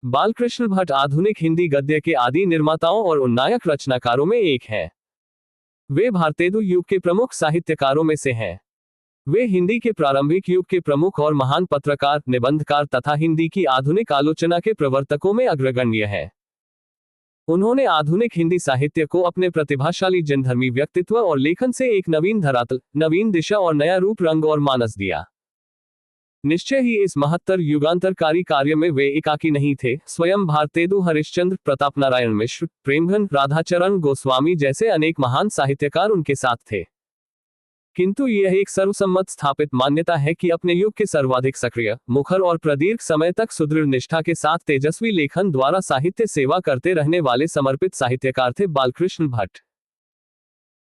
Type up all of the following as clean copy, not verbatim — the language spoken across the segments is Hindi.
बालकृष्ण भट्ट आधुनिक हिंदी गद्य के आदि निर्माताओं और उन्नायक रचनाकारों में एक हैं। वे भारतेदु युग के प्रमुख साहित्यकारों में से हैं। वे हिंदी के प्रारंभिक युग के प्रमुख और महान पत्रकार, निबंधकार तथा हिंदी की आधुनिक आलोचना के प्रवर्तकों में अग्रगण्य हैं। उन्होंने आधुनिक हिंदी साहित्य को अपने प्रतिभाशाली जनधर्मी व्यक्तित्व और लेखन से एक नवीन धरातल, नवीन दिशा और नया रूप, रंग और मानस दिया। निश्चय ही इस महत्तर युगांतरकारी कार्य में वे एकाकी नहीं थे। स्वयं भारतेदु हरिश्चंद्र, प्रताप नारायण मिश्र, प्रेमघन, राधाचरण गोस्वामी जैसे अनेक महान साहित्यकार उनके साथ थे। किंतु यह एक सर्वसम्मत स्थापित मान्यता है कि अपने युग के सर्वाधिक सक्रिय, मुखर और प्रदीर्घ समय तक सुदृढ़ निष्ठा के साथ तेजस्वी लेखन द्वारा साहित्य सेवा करते रहने वाले समर्पित साहित्यकार थे बालकृष्ण भट्ट।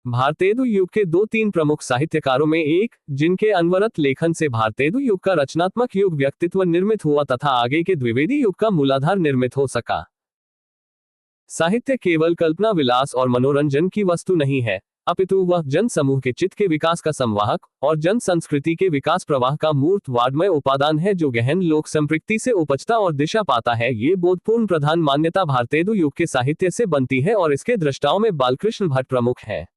भारतेदु युग के दो तीन प्रमुख साहित्यकारों में एक, जिनके अनवरत लेखन से भारतेदु युग का रचनात्मक युग व्यक्तित्व निर्मित हुआ तथा आगे के द्विवेदी युग का मूलाधार निर्मित हो सका। साहित्य केवल कल्पना विलास और मनोरंजन की वस्तु नहीं है, अपितु वह जन समूह के चित्त के विकास का संवाहक और जन संस्कृति के विकास प्रवाह का मूर्त वाड्मय उपादान है, जो गहन लोक संपृक्ति से उपजता और दिशा पाता है। ये बोधपूर्ण प्रधान मान्यता भारतेदु युग के साहित्य से बनती है और इसके दृष्टाओं में बालकृष्ण भट्ट प्रमुख है।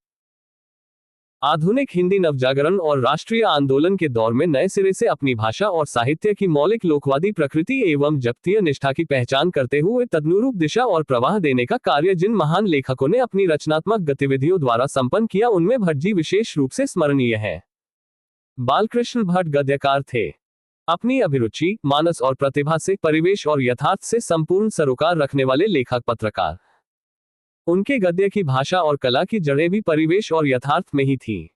आधुनिक हिंदी नवजागरण और राष्ट्रीय आंदोलन के दौर में नए सिरे से अपनी भाषा और साहित्य की मौलिक लोकवादी प्रकृति एवं जगतीय निष्ठा की पहचान करते हुए तदनुरूप दिशा और प्रवाह देने का कार्य जिन महान लेखकों ने अपनी रचनात्मक गतिविधियों द्वारा संपन्न किया, उनमें भट्ट जी विशेष रूप से स्मरणीय है। बालकृष्ण भट्ट गद्यकार थे। अपनी अभिरुचि, मानस और प्रतिभा से, परिवेश और यथार्थ से संपूर्ण सरोकार रखने वाले लेखक पत्रकार। उनके गद्य की भाषा और कला की जड़ें भी परिवेश और यथार्थ में ही थीं।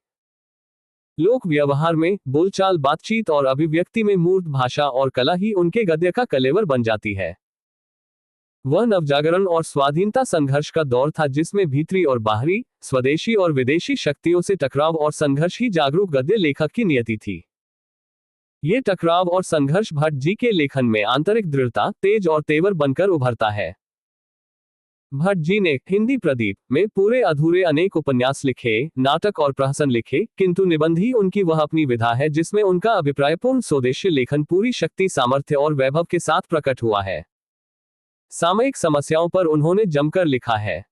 लोक व्यवहार में, बोलचाल, बातचीत और अभिव्यक्ति में मूर्त भाषा और कला ही उनके गद्य का कलेवर बन जाती है। वह नवजागरण और स्वाधीनता संघर्ष का दौर था, जिसमें भीतरी और बाहरी, स्वदेशी और विदेशी शक्तियों से टकराव और संघर्ष ही जागरूक गद्य लेखक की नियति थी। ये टकराव और संघर्ष भट्ट जी के लेखन में आंतरिक दृढ़ता, तेज और तेवर बनकर उभरता है। भट्ट जी ने हिंदी प्रदीप में पूरे अधूरे अनेक उपन्यास लिखे, नाटक और प्रहसन लिखे, किंतु निबंध ही उनकी वह अपनी विधा है जिसमें उनका अभिप्रायपूर्ण स्वदेशी लेखन पूरी शक्ति, सामर्थ्य और वैभव के साथ प्रकट हुआ है। सामयिक समस्याओं पर उन्होंने जमकर लिखा है।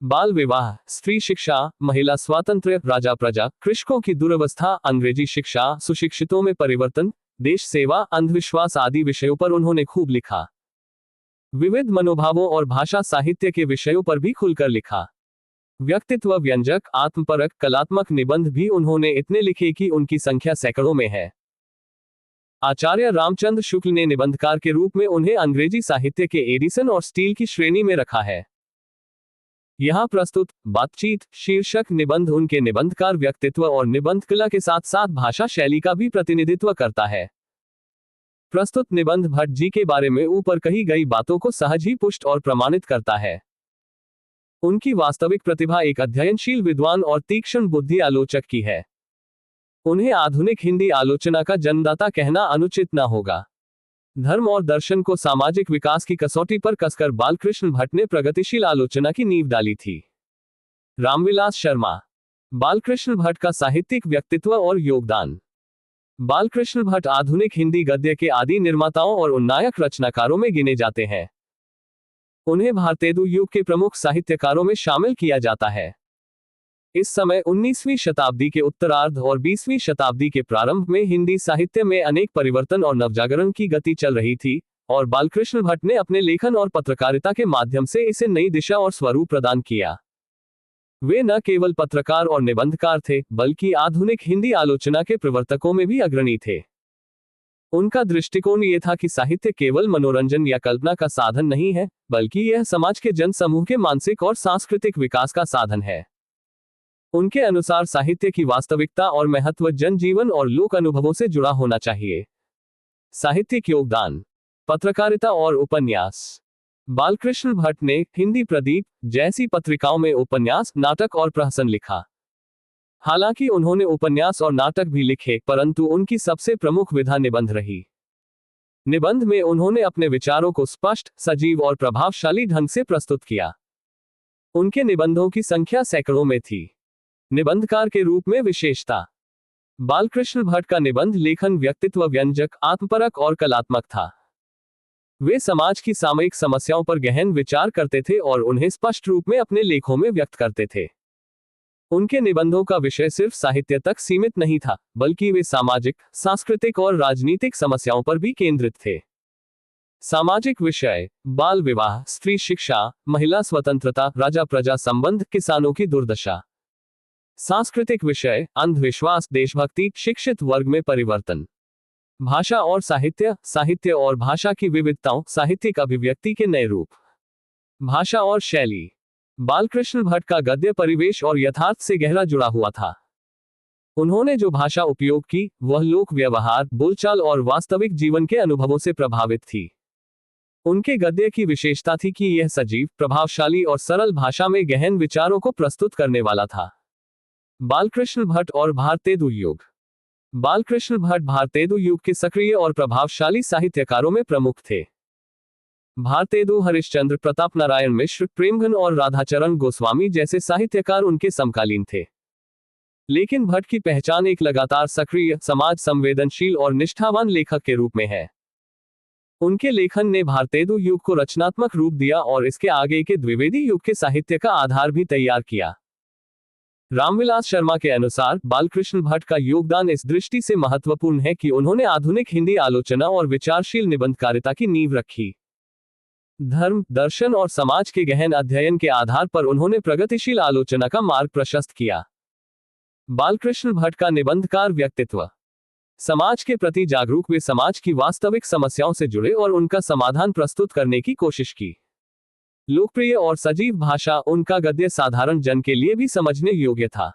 बाल विवाह, स्त्री शिक्षा, महिला स्वातंत्र्य, राजा प्रजा, कृषकों की दुरवस्था, अंग्रेजी शिक्षा, सुशिक्षितों में परिवर्तन, देश सेवा, अंधविश्वास आदि विषयों पर उन्होंने खूब लिखा। विविध मनोभावों और भाषा साहित्य के विषयों पर भी खुलकर लिखा। व्यक्तित्व व्यंजक, आत्मपरक, कलात्मक निबंध भी उन्होंने इतने लिखे कि उनकी संख्या सैकड़ों में है। आचार्य रामचंद्र शुक्ल ने निबंधकार के रूप में उन्हें अंग्रेजी साहित्य के एडिसन और स्टील की श्रेणी में रखा है। यहाँ प्रस्तुत बातचीत शीर्षक निबंध उनके निबंधकार व्यक्तित्व और निबंध कला के साथ साथ भाषा शैली का भी प्रतिनिधित्व करता है। प्रस्तुत निबंध भट्ट जी के बारे में ऊपर कही गई बातों को सहज ही पुष्ट और प्रमाणित करता है। उनकी वास्तविक प्रतिभा एक अध्ययनशील विद्वान और तीक्ष्ण बुद्धि आलोचक की है। उन्हें आधुनिक हिंदी आलोचना का जन्मदाता कहना अनुचित न होगा। धर्म और दर्शन को सामाजिक विकास की कसौटी पर कसकर बालकृष्ण भट्ट ने प्रगतिशील आलोचना की नींव डाली थी। रामविलास शर्मा। बालकृष्ण भट्ट का साहित्यिक व्यक्तित्व और योगदान। बालकृष्ण भट्ट आधुनिक हिंदी गद्य के आदि निर्माताओं और उन्नायक रचनाकारों में गिने जाते हैं। उन्हें भारतेदु युग के प्रमुख साहित्यकारों में शामिल किया जाता है। इस समय 19वीं शताब्दी के उत्तरार्ध और 20वीं शताब्दी के प्रारंभ में हिंदी साहित्य में अनेक परिवर्तन और नवजागरण की गति चल रही थी, और बालकृष्ण भट्ट ने अपने लेखन और पत्रकारिता के माध्यम से इसे नई दिशा और स्वरूप प्रदान किया। वे न केवल पत्रकार और निबंधकार थे, बल्कि आधुनिक हिंदी आलोचना के प्रवर्तकों में भी अग्रणी थे। उनका दृष्टिकोण ये था कि साहित्य केवल मनोरंजन या कल्पना का साधन नहीं है, बल्कि यह समाज के जन समूह के मानसिक और सांस्कृतिक विकास का साधन है। उनके अनुसार साहित्य की वास्तविकता और महत्व जनजीवन और लोक अनुभवों से जुड़ा होना चाहिए। साहित्यिक योगदान। पत्रकारिता और उपन्यास। बालकृष्ण भट्ट ने हिंदी प्रदीप जैसी पत्रिकाओं में उपन्यास, नाटक और प्रहसन लिखा। हालांकि उन्होंने उपन्यास और नाटक भी लिखे, परंतु उनकी सबसे प्रमुख विधा निबंध रही। निबंध में उन्होंने अपने विचारों को स्पष्ट, सजीव और प्रभावशाली ढंग से प्रस्तुत किया। उनके निबंधों की संख्या सैकड़ों में थी। निबंधकार के रूप में विशेषता। बालकृष्ण भट्ट का निबंध लेखन व्यक्तित्व व्यंजक, आत्मपरक और कलात्मक था। वे समाज की सामयिक समस्याओं पर गहन विचार करते थे और उन्हें स्पष्ट रूप में अपने लेखों में व्यक्त करते थे। उनके निबंधों का विषय सिर्फ साहित्य तक सीमित नहीं था, बल्कि वे सामाजिक, सांस्कृतिक और राजनीतिक समस्याओं पर भी केंद्रित थे। सामाजिक विषय: बाल विवाह, स्त्री शिक्षा, महिला स्वतंत्रता, राजा प्रजा संबंध, किसानों की दुर्दशा। सांस्कृतिक विषय: अंधविश्वास, देशभक्ति, शिक्षित वर्ग में परिवर्तन। भाषा और साहित्य, साहित्य और भाषा की विविधताओं, साहित्यिक अभिव्यक्ति के नए रूप। भाषा और शैली: बालकृष्ण भट्ट का गद्य परिवेश और यथार्थ से गहरा जुड़ा हुआ था। उन्होंने जो भाषा उपयोग की, वह लोक व्यवहार, बोलचाल और वास्तविक जीवन के अनुभवों से प्रभावित थी। उनके गद्य की विशेषता थी कि यह सजीव, प्रभावशाली और सरल भाषा में गहन विचारों को प्रस्तुत करने वाला था। बालकृष्ण भट्ट और भारतेन्दु युग: बालकृष्ण भट्ट भारतेन्दु युग के सक्रिय और प्रभावशाली साहित्यकारों में प्रमुख थे। भारतेन्दु हरिश्चंद्र, प्रताप नारायण मिश्र, प्रेमघन और राधाचरण गोस्वामी जैसे साहित्यकार उनके समकालीन थे। लेकिन भट्ट की पहचान एक लगातार सक्रिय, समाज संवेदनशील और निष्ठावान लेखक के रूप में है। उनके लेखन ने भारतेन्दु युग को रचनात्मक रूप दिया और इसके आगे के द्विवेदी युग के साहित्य का आधार भी तैयार किया। रामविलास शर्मा के अनुसार बालकृष्ण भट्ट का योगदान इस दृष्टि से महत्वपूर्ण है कि उन्होंने आधुनिक हिंदी आलोचना और विचारशील निबंधकारिता की नींव रखी। धर्म, दर्शन और समाज के गहन अध्ययन के आधार पर उन्होंने प्रगतिशील आलोचना का मार्ग प्रशस्त किया। बालकृष्ण भट्ट का निबंधकार व्यक्तित्व: समाज के प्रति जागरूक, वे समाज की वास्तविक समस्याओं से जुड़े और उनका समाधान प्रस्तुत करने की कोशिश की। लोकप्रिय और सजीव भाषा: उनका गद्य साधारण जन के लिए भी समझने योग्य था।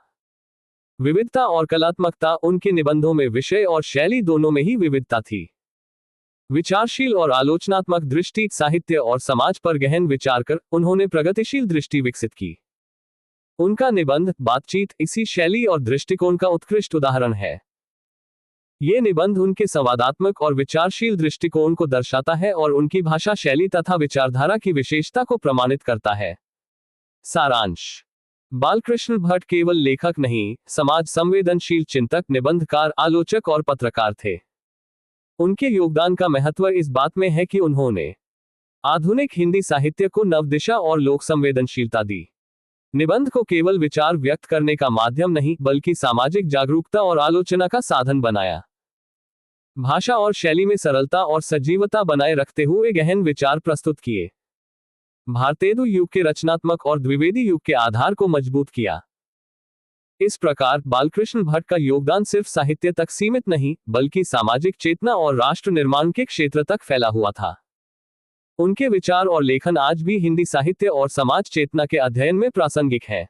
विविधता और कलात्मकता: उनके निबंधों में विषय और शैली दोनों में ही विविधता थी। विचारशील और आलोचनात्मक दृष्टि: साहित्य और समाज पर गहन विचार कर उन्होंने प्रगतिशील दृष्टि विकसित की। उनका निबंध, बातचीत, इसी शैली और दृष्टिकोण का उत्कृष्ट उदाहरण है। ये निबंध उनके संवादात्मक और विचारशील दृष्टिकोण को दर्शाता है और उनकी भाषा शैली तथा विचारधारा की विशेषता को प्रमाणित करता है। सारांश: बालकृष्ण भट्ट केवल लेखक नहीं, समाज संवेदनशील चिंतक, निबंधकार, आलोचक और पत्रकार थे। उनके योगदान का महत्व इस बात में है कि उन्होंने आधुनिक हिंदी साहित्य को नव दिशा और लोक संवेदनशीलता दी। निबंध को केवल विचार व्यक्त करने का माध्यम नहीं, बल्कि सामाजिक जागरूकता और आलोचना का साधन बनाया। भाषा और शैली में सरलता और सजीवता बनाए रखते हुए गहन विचार प्रस्तुत किए। भारतेन्दु युग के रचनात्मक और द्विवेदी युग के आधार को मजबूत किया। इस प्रकार बालकृष्ण भट्ट का योगदान सिर्फ साहित्य तक सीमित नहीं, बल्कि सामाजिक चेतना और राष्ट्र निर्माण के क्षेत्र तक फैला हुआ था। उनके विचार और लेखन आज भी हिंदी साहित्य और समाज चेतना के अध्ययन में प्रासंगिक है।